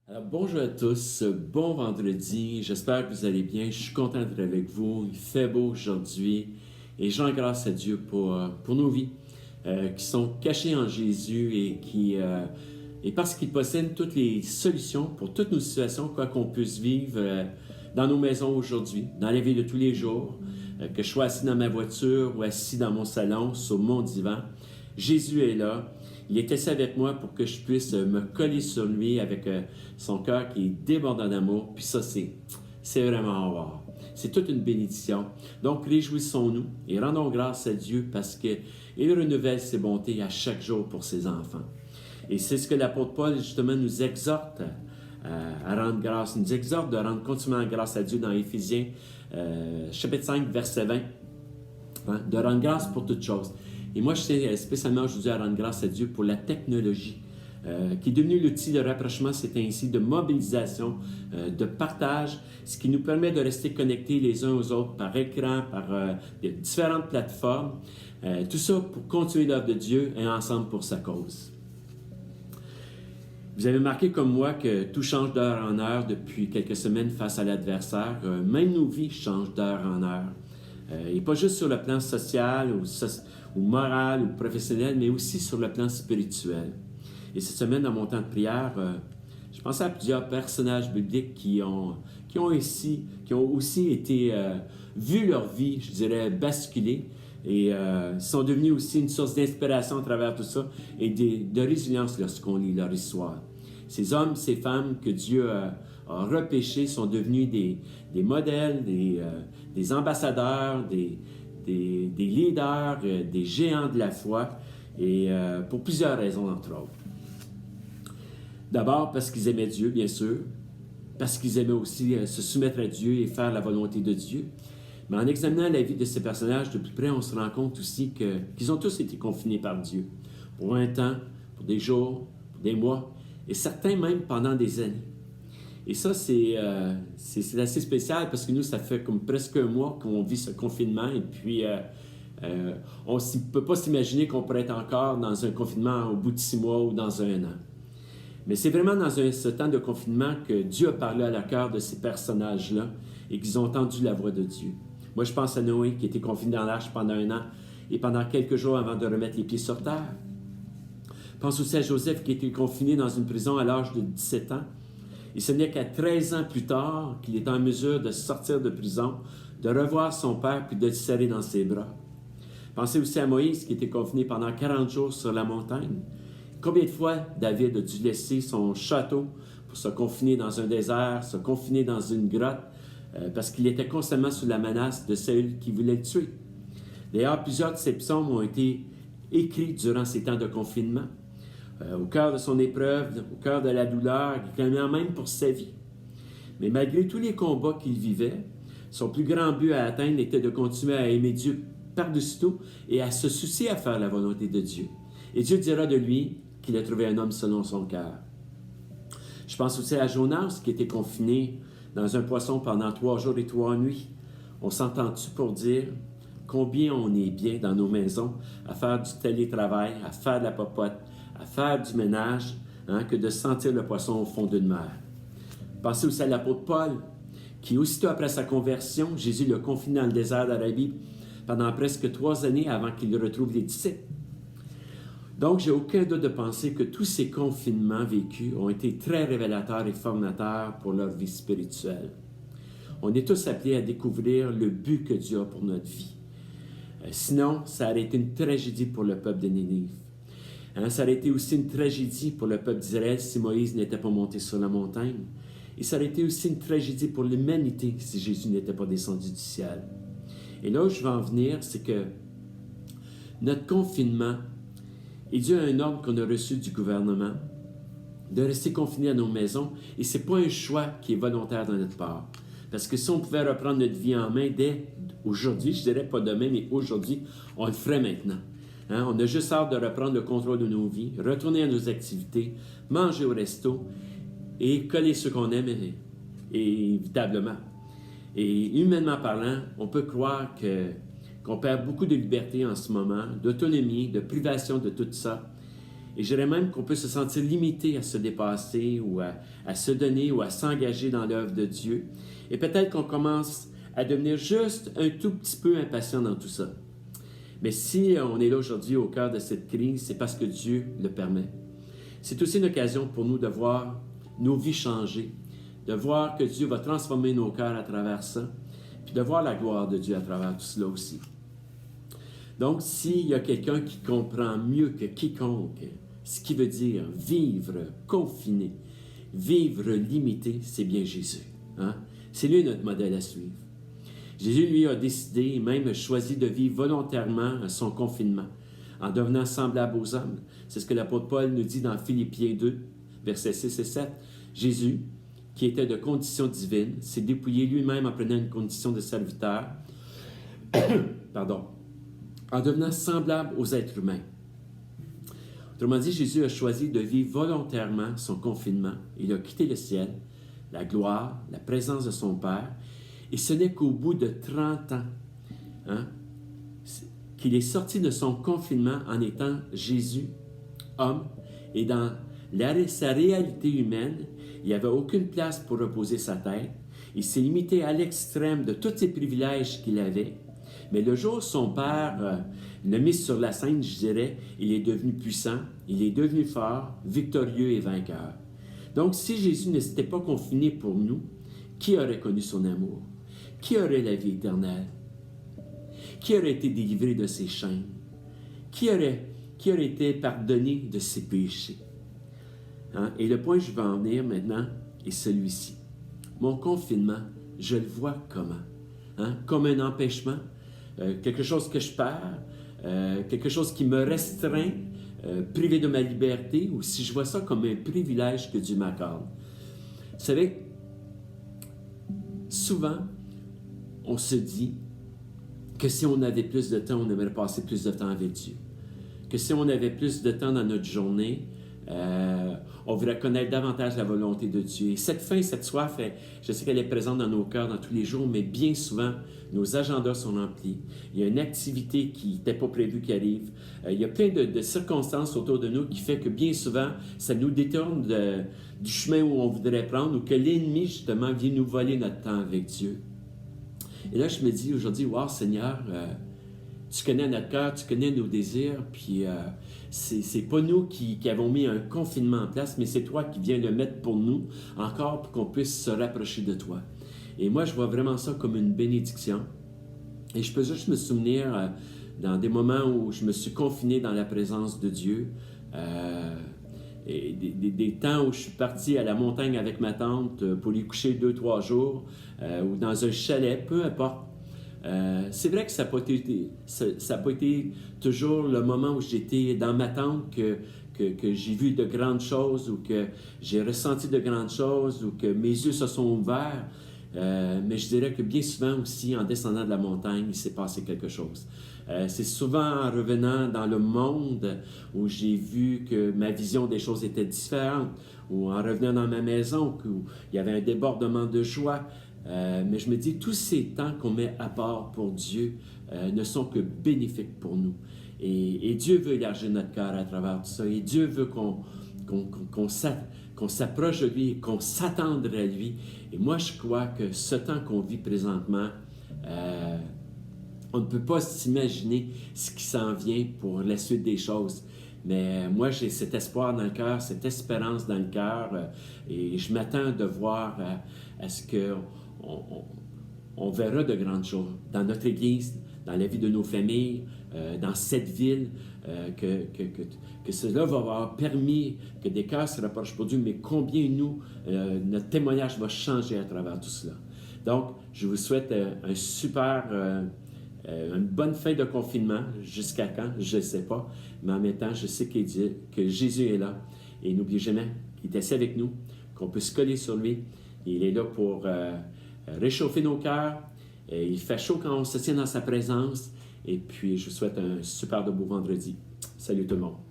Alors, bonjour à tous, bon vendredi, j'espère que vous allez bien, je suis content d'être avec vous, il fait beau aujourd'hui et je rends grâce à Dieu pour nos vies qui sont cachées en Jésus et parce qu'il possède toutes les solutions pour toutes nos situations, quoi qu'on puisse vivre dans nos maisons aujourd'hui, dans la vie de tous les jours, que je sois assis dans ma voiture ou assis dans mon salon, sur mon divan, Jésus est là. Il est assis avec moi pour que je puisse me coller sur lui avec son cœur qui est débordant d'amour. Puis ça, c'est vraiment rare. C'est toute une bénédiction. Donc, réjouissons-nous et rendons grâce à Dieu parce qu'il renouvelle ses bontés à chaque jour pour ses enfants. Et c'est ce que l'apôtre Paul, justement, nous exhorte à rendre grâce. Il nous exhorte de rendre continuellement grâce à Dieu dans Éphésiens, chapitre 5, verset 20. Hein, de rendre grâce pour toutes choses. Et moi, je tiens spécialement aujourd'hui à rendre grâce à Dieu pour la technologie qui est devenue l'outil de rapprochement, c'est ainsi de mobilisation, de partage, ce qui nous permet de rester connectés les uns aux autres par écran, par différentes plateformes. Tout ça pour continuer l'œuvre de Dieu et ensemble pour sa cause. Vous avez remarqué comme moi que tout change d'heure en heure depuis quelques semaines face à l'adversaire. Même nos vies changent d'heure en heure. Et pas juste sur le plan social ou moral ou professionnel, mais aussi sur le plan spirituel. Et cette semaine, dans mon temps de prière, je pensais à plusieurs personnages bibliques qui ont aussi été vu leur vie, je dirais, basculer et sont devenus aussi une source d'inspiration à travers tout ça et de résilience lorsqu'on lit leur histoire. Ces hommes, ces femmes que Dieu a repêchés sont devenus des modèles, des ambassadeurs, des leaders, des géants de la foi, et pour plusieurs raisons, entre autres. D'abord, parce qu'ils aimaient Dieu, bien sûr, parce qu'ils aimaient aussi se soumettre à Dieu et faire la volonté de Dieu. Mais en examinant la vie de ces personnages de plus près, on se rend compte aussi qu'ils ont tous été confinés par Dieu, pour un temps, pour des jours, pour des mois, et certains même pendant des années. Et ça, c'est assez spécial parce que nous, ça fait comme presque un mois qu'on vit ce confinement et puis on ne peut pas s'imaginer qu'on pourrait être encore dans un confinement au bout de 6 mois ou dans un an. Mais c'est vraiment dans ce temps de confinement que Dieu a parlé à la cœur de ces personnages-là et qu'ils ont entendu la voix de Dieu. Moi, je pense à Noé qui était confiné dans l'arche pendant un an et pendant quelques jours avant de remettre les pieds sur terre. Je pense aussi à Joseph qui était confiné dans une prison à l'âge de 17 ans. Et ce n'est qu'à 13 ans plus tard qu'il est en mesure de sortir de prison, de revoir son père puis de le serrer dans ses bras. Pensez aussi à Moïse qui était confiné pendant 40 jours sur la montagne. Combien de fois David a dû laisser son château pour se confiner dans un désert, se confiner dans une grotte, parce qu'il était constamment sous la menace de Saül qui voulait le tuer. D'ailleurs, plusieurs de ces psaumes ont été écrits durant ces temps de confinement. Au cœur de son épreuve, au cœur de la douleur, il clamait même pour sa vie. Mais malgré tous les combats qu'il vivait, son plus grand but à atteindre était de continuer à aimer Dieu par-dessus tout et à se soucier à faire la volonté de Dieu. Et Dieu dira de lui qu'il a trouvé un homme selon son cœur. Je pense aussi à Jonas qui était confiné dans un poisson pendant 3 jours et 3 nuits. On s'entend-tu pour dire combien on est bien dans nos maisons à faire du télétravail, à faire de la popote, à faire du ménage, que de sentir le poisson au fond d'une mer. Pensez aussi à l'apôtre Paul, qui aussitôt après sa conversion, Jésus l'a confiné dans le désert d'Arabie pendant presque 3 années avant qu'il retrouve les disciples. Donc, j'ai aucun doute de penser que tous ces confinements vécus ont été très révélateurs et formateurs pour leur vie spirituelle. On est tous appelés à découvrir le but que Dieu a pour notre vie. Sinon, ça aurait été une tragédie pour le peuple de Nénive. Ça aurait été aussi une tragédie pour le peuple d'Israël si Moïse n'était pas monté sur la montagne. Et ça aurait été aussi une tragédie pour l'humanité si Jésus n'était pas descendu du ciel. Et là où je veux en venir, c'est que notre confinement est dû à un ordre qu'on a reçu du gouvernement de rester confinés à nos maisons. Et ce n'est pas un choix qui est volontaire de notre part. Parce que si on pouvait reprendre notre vie en main dès aujourd'hui, je dirais pas demain, mais aujourd'hui, on le ferait maintenant. On a juste hâte de reprendre le contrôle de nos vies, retourner à nos activités, manger au resto et coller ceux qu'on aime, et évitablement. Et humainement parlant, on peut croire qu'on perd beaucoup de liberté en ce moment, d'autonomie, de privation de tout ça. Et je dirais même qu'on peut se sentir limité à se dépasser ou à se donner ou à s'engager dans l'œuvre de Dieu. Et peut-être qu'on commence à devenir juste un tout petit peu impatient dans tout ça. Mais si on est là aujourd'hui au cœur de cette crise, c'est parce que Dieu le permet. C'est aussi une occasion pour nous de voir nos vies changer, de voir que Dieu va transformer nos cœurs à travers ça, puis de voir la gloire de Dieu à travers tout cela aussi. Donc, s'il y a quelqu'un qui comprend mieux que quiconque ce qui veut dire vivre confiné, vivre limité, c'est bien Jésus. Hein? C'est lui notre modèle à suivre. Jésus, lui, a décidé et même choisi de vivre volontairement son confinement, en devenant semblable aux hommes. C'est ce que l'apôtre Paul nous dit dans Philippiens 2, versets 6 et 7. Jésus, qui était de condition divine, s'est dépouillé lui-même en prenant une condition de serviteur, en devenant semblable aux êtres humains. Autrement dit, Jésus a choisi de vivre volontairement son confinement. Il a quitté le ciel, la gloire, la présence de son Père, et ce n'est qu'au bout de 30 ans qu'il est sorti de son confinement en étant Jésus, homme, et dans sa réalité humaine, il n'y avait aucune place pour reposer sa tête. Il s'est limité à l'extrême de tous ses privilèges qu'il avait. Mais le jour où son Père l'a mis sur la scène, je dirais, il est devenu puissant, il est devenu fort, victorieux et vainqueur. Donc, si Jésus ne s'était pas confiné pour nous, qui aurait connu son amour? Qui aurait la vie éternelle? Qui aurait été délivré de ses chaînes? Qui aurait été pardonné de ses péchés? Hein? Et le point que je vais en venir maintenant est celui-ci. Mon confinement, je le vois comment? Hein? Comme un empêchement, quelque chose que je perds, quelque chose qui me restreint, privé de ma liberté, ou si je vois ça comme un privilège que Dieu m'accorde. Vous savez, souvent, on se dit que si on avait plus de temps, on aimerait passer plus de temps avec Dieu. Que si on avait plus de temps dans notre journée, on voudrait connaître davantage la volonté de Dieu. Et cette faim, cette soif, je sais qu'elle est présente dans nos cœurs dans tous les jours, mais bien souvent, nos agendas sont remplis. Il y a une activité qui n'était pas prévue qui arrive. Il y a plein de circonstances autour de nous qui fait que bien souvent, ça nous détourne du chemin où on voudrait prendre ou que l'ennemi, justement, vient nous voler notre temps avec Dieu. Et là, je me dis aujourd'hui, wow, Seigneur, tu connais notre cœur, tu connais nos désirs, puis c'est pas nous qui avons mis un confinement en place, mais c'est toi qui viens le mettre pour nous, encore pour qu'on puisse se rapprocher de toi. Et moi, je vois vraiment ça comme une bénédiction. Et je peux juste me souvenir dans des moments où je me suis confiné dans la présence de Dieu, et des temps où je suis parti à la montagne avec ma tante pour y coucher 2-3 jours, ou dans un chalet, peu importe. C'est vrai que ça n'a pas été toujours le moment où j'étais dans ma tente que j'ai vu de grandes choses ou que j'ai ressenti de grandes choses ou que mes yeux se sont ouverts. Mais je dirais que bien souvent aussi, en descendant de la montagne, il s'est passé quelque chose. C'est souvent en revenant dans le monde où j'ai vu que ma vision des choses était différente, ou en revenant dans ma maison où il y avait un débordement de joie. Mais je me dis, tous ces temps qu'on met à part pour Dieu ne sont que bénéfiques pour nous. Et Dieu veut élargir notre cœur à travers tout ça. Et Dieu veut qu'on s'approche de lui, qu'on s'attende à lui. Et moi, je crois que ce temps qu'on vit présentement, on ne peut pas s'imaginer ce qui s'en vient pour la suite des choses. Mais moi, j'ai cet espoir dans le cœur, cette espérance dans le cœur, et je m'attends de voir à ce qu'on verra de grandes choses dans notre Église, dans la vie de nos familles, dans cette ville, que cela va avoir permis que des cœurs se rapprochent pour Dieu, mais combien nous, notre témoignage va changer à travers tout cela. Donc, je vous souhaite une bonne fin de confinement, jusqu'à quand, je ne sais pas, mais en même temps, je sais que Jésus est là, et n'oubliez jamais qu'il est assis avec nous, qu'on peut se coller sur lui, et il est là pour réchauffer nos cœurs, et il fait chaud quand on se tient dans sa présence, et puis je vous souhaite un super de beau vendredi. Salut tout le monde!